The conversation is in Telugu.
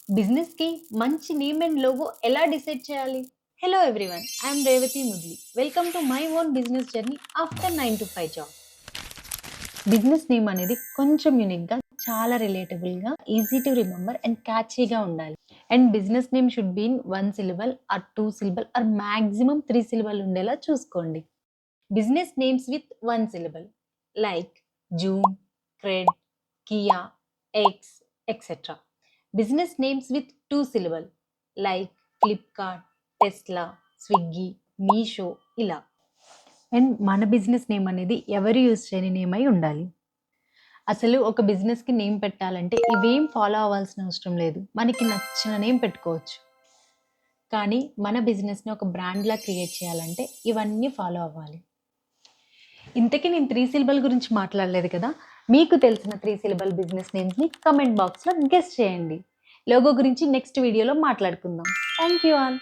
బిజినెస్‌కి మంచి నేమ్ అండ్ లోగో ఎలా డిసైడ్ చేయాలి? Hello everyone. I'm Revathi Mudli. Welcome to my own business journey after 9 to 5 job. Business name అనేది కొంచెం యూనిక్‌గా, చాలా రిలేటబుల్‌గా, ఈజీ టు రిమెంబర్ అండ్ క్యాచీగా ఉండాలి. And business name should be in 1 syllable or 2 syllable or maximum 3 syllable ఉండేలా చూసుకోండి. Business names with 1 syllable like Zoom, Cred, Kia, X, etcetera. Business names with 2 syllable like Flipkart, Tesla, Swiggy, Meesho ఇలా. అండ్ మన బిజినెస్ నేమ్ అనేది ఎవరు యూజ్ చేయని నేమ్ అయి ఉండాలి. అసలు ఒక బిజినెస్‌కి నేమ్ పెట్టాలంటే ఇవేం ఫాలో అవ్వాల్సిన అవసరం లేదు. మనకి నచ్చిన నేమ్ పెట్టుకోవచ్చు. కానీ మన బిజినెస్‌ని ఒక బ్రాండ్‌లా క్రియేట్ చేయాలంటే ఇవన్నీ ఫాలో అవ్వాలి. ఇంతకీ నేను 3 సిలబుల్ గురించి మాట్లాడలేదు కదా! మీకు తెలిసిన 3 సిలబుల్ బిజినెస్ నేమ్స్‌ని కామెంట్ బాక్స్‌లో గెస్ చేయండి. లోగో గురించి నెక్స్ట్ వీడియోలో మాట్లాడుకుందాం. Thank you all.